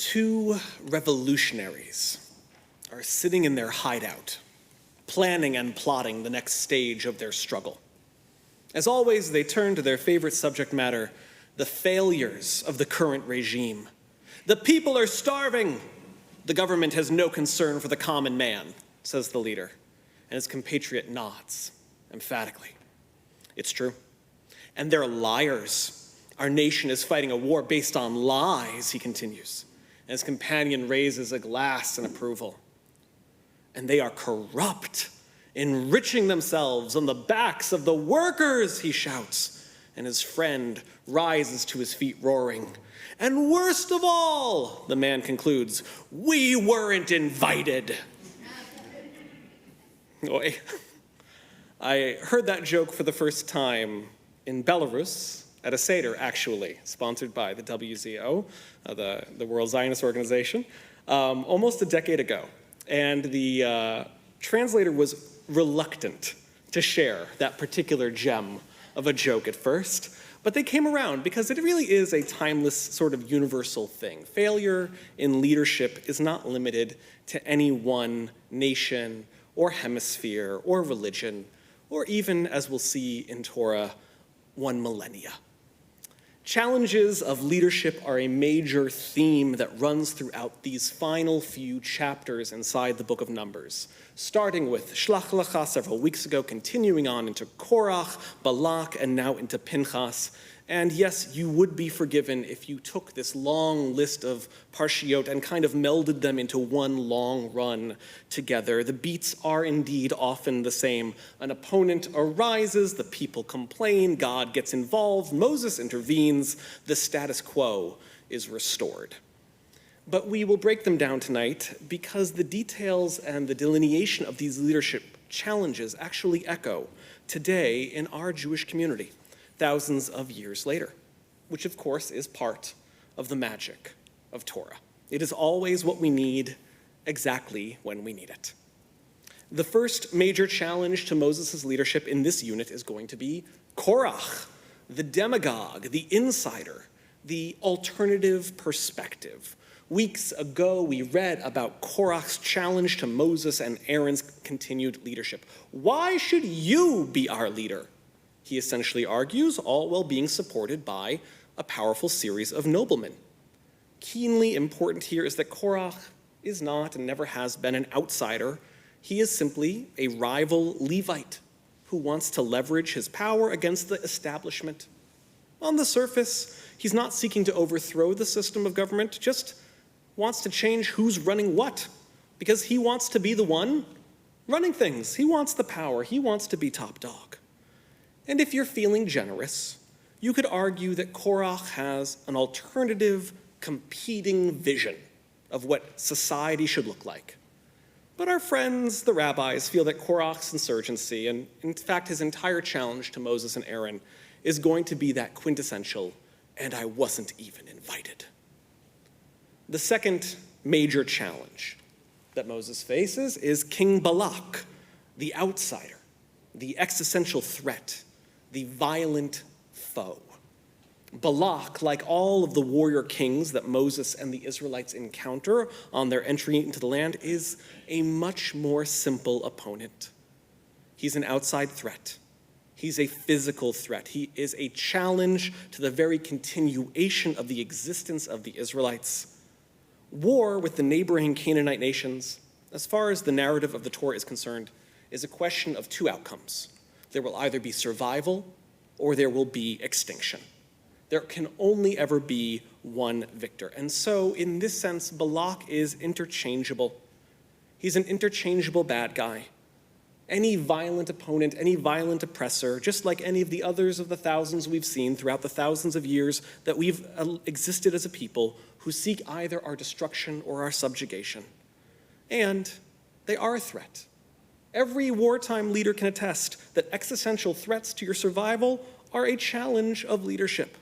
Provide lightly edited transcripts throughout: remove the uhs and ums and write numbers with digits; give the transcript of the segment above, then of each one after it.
Two revolutionaries are sitting in their hideout, planning and plotting the next stage of their struggle. As always, they turn to their favorite subject matter, the failures of the current regime. The people are starving. The government has no concern for the common man, says the leader, and his compatriot nods emphatically. It's true. And they're liars. Our nation is fighting a war based on lies, he continues. And his companion raises a glass in approval. And they are corrupt, enriching themselves on the backs of the workers, he shouts. And his friend rises to his feet roaring. And worst of all, the man concludes, we weren't invited. Oy. I heard that joke for the first time in Belarus at a Seder, actually, sponsored by the WZO, the World Zionist Organization, almost a decade ago. And the translator was reluctant to share that particular gem of a joke at first, but they came around because it really is a timeless sort of universal thing. Failure in leadership is not limited to any one nation or hemisphere or religion, or even, as we'll see in Torah, one millennia. Challenges of leadership are a major theme that runs throughout these final few chapters inside the book of Numbers, starting with Shlach Lecha several weeks ago, continuing on into Korach, Balak, and now into Pinchas. And yes, you would be forgiven if you took this long list of parshiot and kind of melded them into one long run together. The beats are indeed often the same. An opponent arises, the people complain, God gets involved, Moses intervenes, the status quo is restored. But we will break them down tonight because the details and the delineation of these leadership challenges actually echo today in our Jewish community, thousands of years later, which of course is part of the magic of Torah. It is always what we need exactly when we need it. The first major challenge to Moses' leadership in this unit is going to be Korach, the demagogue, the insider, the alternative perspective. Weeks ago, we read about Korach's challenge to Moses and Aaron's continued leadership. Why should you be our leader? He essentially argues, all while being supported by a powerful series of noblemen. Keenly important here is that Korach is not and never has been an outsider. He is simply a rival Levite who wants to leverage his power against the establishment. On the surface, he's not seeking to overthrow the system of government, just wants to change who's running what, because he wants to be the one running things. He wants the power. He wants to be top dog. And if you're feeling generous, you could argue that Korach has an alternative, competing vision of what society should look like. But our friends, the rabbis, feel that Korach's insurgency, and in fact his entire challenge to Moses and Aaron, is going to be that quintessential, and I wasn't even invited. The second major challenge that Moses faces is King Balak, the outsider, the existential threat, the violent foe. Balak, like all of the warrior kings that Moses and the Israelites encounter on their entry into the land, is a much more simple opponent. He's an outside threat. He's a physical threat. He is a challenge to the very continuation of the existence of the Israelites. War with the neighboring Canaanite nations, as far as the narrative of the Torah is concerned, is a question of two outcomes. There will either be survival or there will be extinction. There can only ever be one victor. And so, in this sense, Balak is interchangeable. He's an interchangeable bad guy. Any violent opponent, any violent oppressor, just like any of the others of the thousands we've seen throughout the thousands of years that we've existed as a people who seek either our destruction or our subjugation. And they are a threat. Every wartime leader can attest that existential threats to your survival are a challenge of leadership.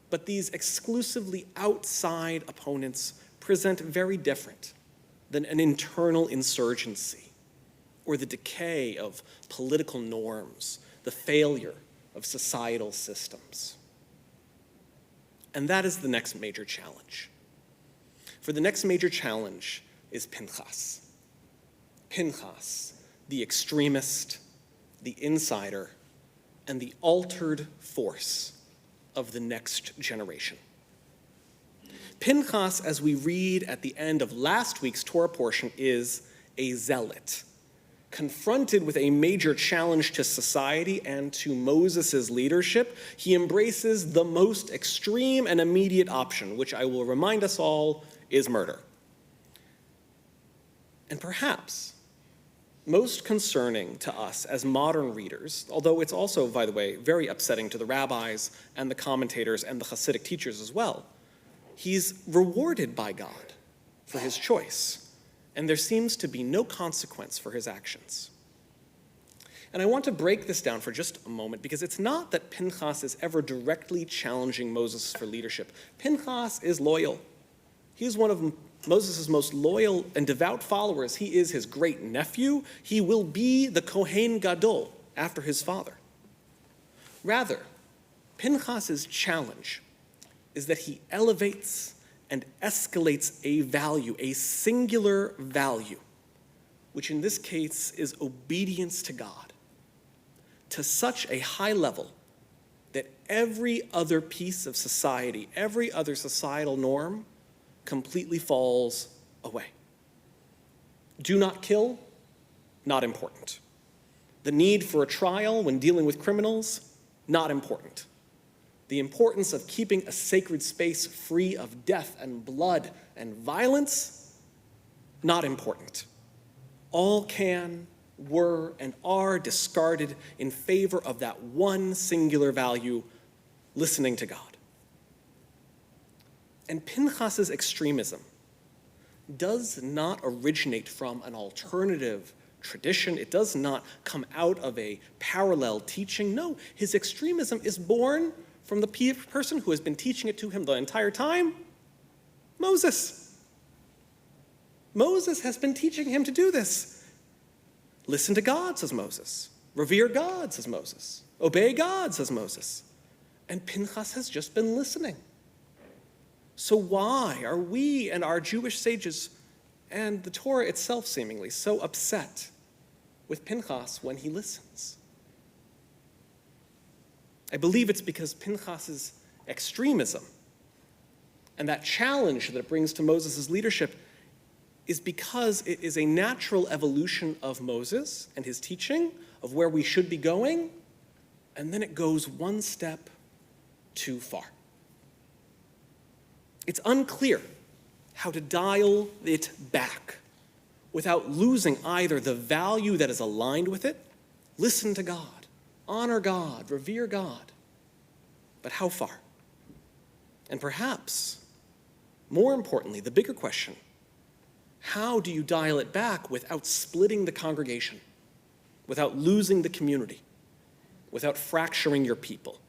But these exclusively outside opponents present very different than an internal insurgency or the decay of political norms, the failure of societal systems. And that is the next major challenge. for the next major challenge is Pinchas. Pinchas, the extremist, the insider, and the altered force of the next generation. Pinchas, as we read at the end of last week's Torah portion, is a zealot, confronted with a major challenge to society and to Moses' leadership. He embraces the most extreme and immediate option, which I will remind us all is murder. And perhaps most concerning to us as modern readers, although it's also, by the way, very upsetting to the rabbis and the commentators and the Hasidic teachers as well, he's rewarded by God for his choice, and there seems to be no consequence for his actions. And I want to break this down for just a moment, because it's not that Pinchas is ever directly challenging Moses for leadership. Pinchas is loyal. He's one of Moses' most loyal and devout followers. He is his great nephew. He will be the Kohen Gadol after his father. Rather, Pinchas' challenge is that he elevates and escalates a value, a singular value, which in this case is obedience to God, to such a high level that every other piece of society, every other societal norm completely falls away. Do not kill, not important. The need for a trial when dealing with criminals, not important. The importance of keeping a sacred space free of death and blood and violence, not important. All can, were, and are discarded in favor of that one singular value, listening to God. And Pinchas' extremism does not originate from an alternative tradition. It does not come out of a parallel teaching. No, his extremism is born from the person who has been teaching it to him the entire time, Moses. Moses has been teaching him to do this. Listen to God, says Moses. Revere God, says Moses. Obey God, says Moses. And Pinchas has just been listening. So why are we and our Jewish sages and the Torah itself seemingly so upset with Pinchas when he listens? I believe it's because Pinchas' extremism and that challenge that it brings to Moses' leadership is because it is a natural evolution of Moses and his teaching of where we should be going, and then it goes one step too far. It's unclear how to dial it back without losing either the value that is aligned with it, listen to God, honor God, revere God, but how far? And perhaps, more importantly, the bigger question, how do you dial it back without splitting the congregation, without losing the community, without fracturing your people?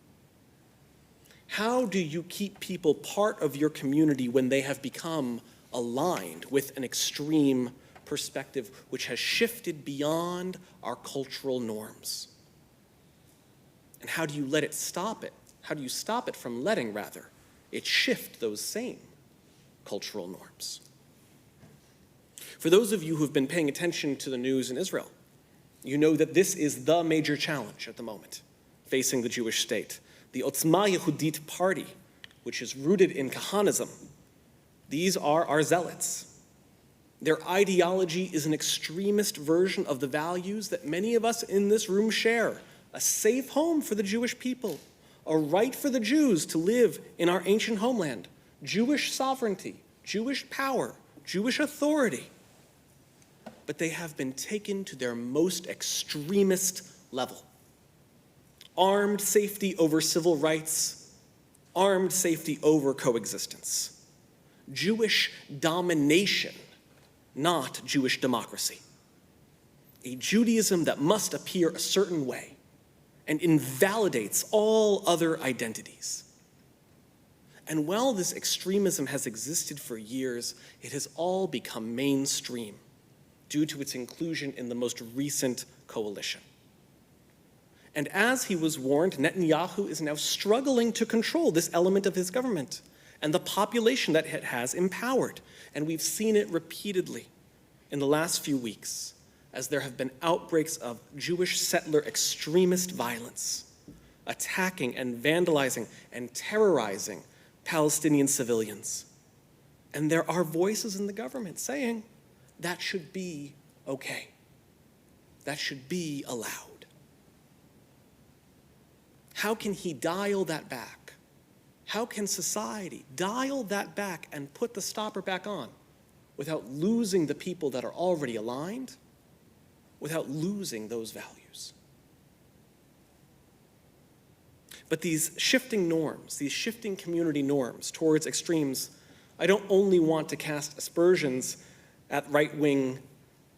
How do you keep people part of your community when they have become aligned with an extreme perspective which has shifted beyond our cultural norms? And how do you let it stop it? How do you stop it from letting, rather, it shift those same cultural norms? For those of you who have been paying attention to the news in Israel, you know that this is the major challenge at the moment facing the Jewish state. The Otzma Yehudit party, which is rooted in Kahanism, these are our zealots. Their ideology is an extremist version of the values that many of us in this room share: a safe home for the Jewish people, a right for the Jews to live in our ancient homeland, Jewish sovereignty, Jewish power, Jewish authority. But they have been taken to their most extremist level. Armed safety over civil rights, armed safety over coexistence. Jewish domination, not Jewish democracy. A Judaism that must appear a certain way and invalidates all other identities. And while this extremism has existed for years, it has all become mainstream due to its inclusion in the most recent coalition. And as he was warned, Netanyahu is now struggling to control this element of his government. and the population that it has empowered. And we've seen it repeatedly in the last few weeks as there have been outbreaks of Jewish settler extremist violence, attacking and vandalizing and terrorizing Palestinian civilians. And there are voices in the government saying that should be okay. That should be allowed. How can he dial that back? How can society dial that back and put the stopper back on without losing the people that are already aligned, without losing those values? But these shifting norms, these shifting community norms towards extremes, I don't only want to cast aspersions at right-wing,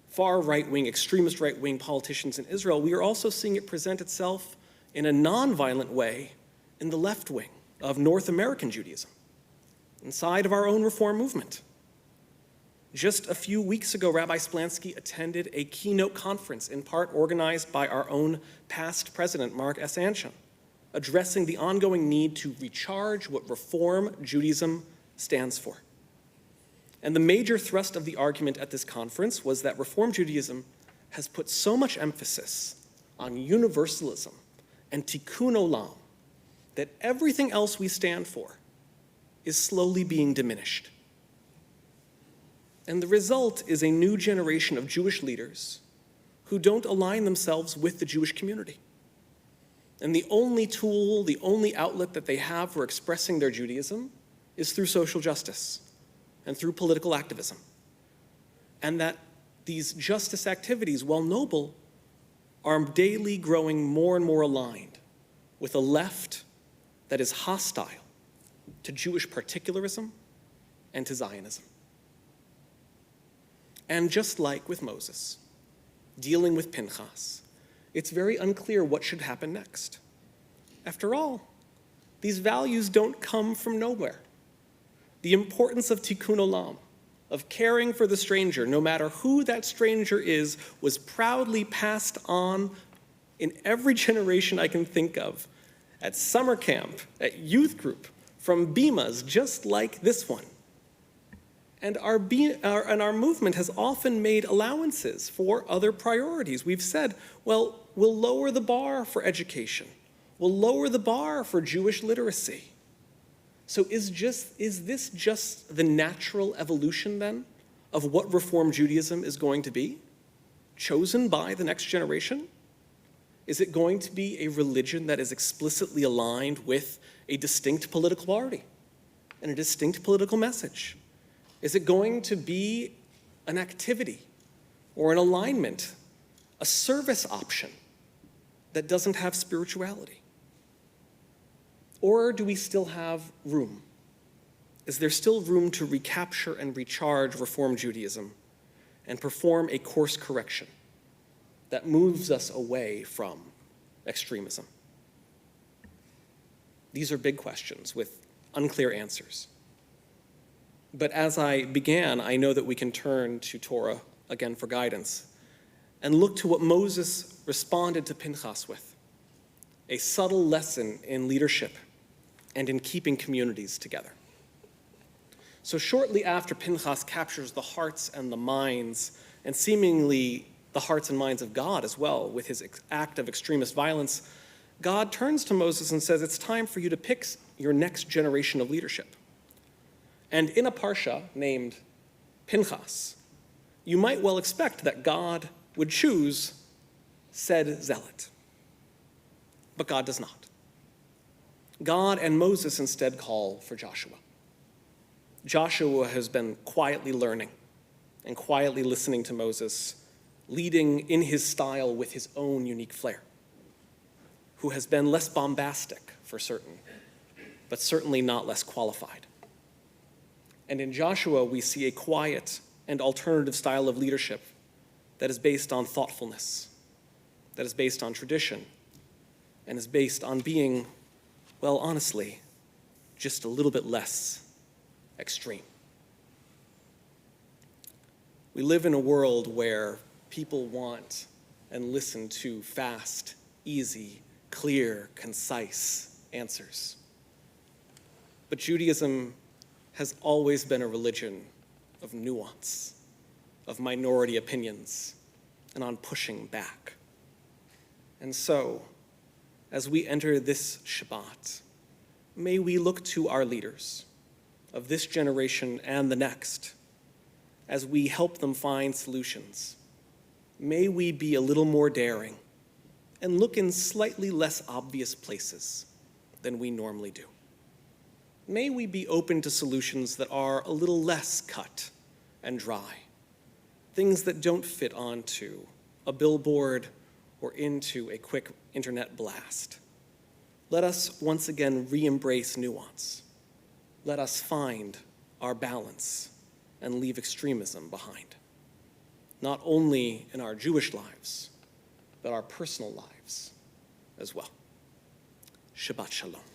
far right-wing, extremist right-wing politicians in Israel. We are also seeing it present itself in a non-violent way in the left wing of North American Judaism, inside of our own reform movement. Just a few weeks ago, Rabbi Splansky attended a keynote conference, in part organized by our own past president, Mark S. Anshan, addressing the ongoing need to recharge what Reform Judaism stands for. And the major thrust of the argument at this conference was that Reform Judaism has put so much emphasis on universalism and tikkun olam that everything else we stand for is slowly being diminished. And the result is a new generation of Jewish leaders who don't align themselves with the Jewish community. And the only tool, the only outlet that they have for expressing their Judaism is through social justice and through political activism. And that these justice activities, while noble, are daily growing more and more aligned with a left that is hostile to Jewish particularism and to Zionism. And just like with Moses, dealing with Pinchas, it's very unclear what should happen next. After all, these values don't come from nowhere. The importance of tikkun olam, of caring for the stranger, no matter who that stranger is, was proudly passed on in every generation I can think of, at summer camp, at youth group, from bimas just like this one. And our movement has often made allowances for other priorities. We've said, well, we'll lower the bar for education. We'll lower the bar for Jewish literacy. So is this just the natural evolution then of what Reform Judaism is going to be, chosen by the next generation? Is it going to be a religion that is explicitly aligned with a distinct political party and a distinct political message? Is it going to be an activity or an alignment, a service option that doesn't have spirituality? Or do we still have room? Is there still room to recapture and recharge Reform Judaism and perform a course correction that moves us away from extremism? These are big questions with unclear answers. But as I began, I know that we can turn to Torah again for guidance and look to what Moses responded to Pinchas with, a subtle lesson in leadership and in keeping communities together. So shortly after Pinchas captures the hearts and the minds, and seemingly the hearts and minds of God as well, with his act of extremist violence, God turns to Moses and says, it's time for you to pick your next generation of leadership. And in a parsha named Pinchas, you might well expect that God would choose said zealot. But God does not. God and Moses instead call for Joshua. Joshua has been quietly learning and quietly listening to Moses, leading in his style with his own unique flair, who has been less bombastic for certain, but certainly not less qualified. And in Joshua, we see a quiet and alternative style of leadership that is based on thoughtfulness, that is based on tradition, and is based on being, well, honestly, just a little bit less extreme. We live in a world where people want and listen to fast, easy, clear, concise answers. But Judaism has always been a religion of nuance, of minority opinions, and on pushing back. And so, as we enter this Shabbat, may we look to our leaders of this generation and the next as we help them find solutions. May we be a little more daring and look in slightly less obvious places than we normally do. May we be open to solutions that are a little less cut and dry, things that don't fit onto a billboard or into a quick internet blast. Let us once again re-embrace nuance. Let us find our balance and leave extremism behind, not only in our Jewish lives, but our personal lives as well. Shabbat Shalom.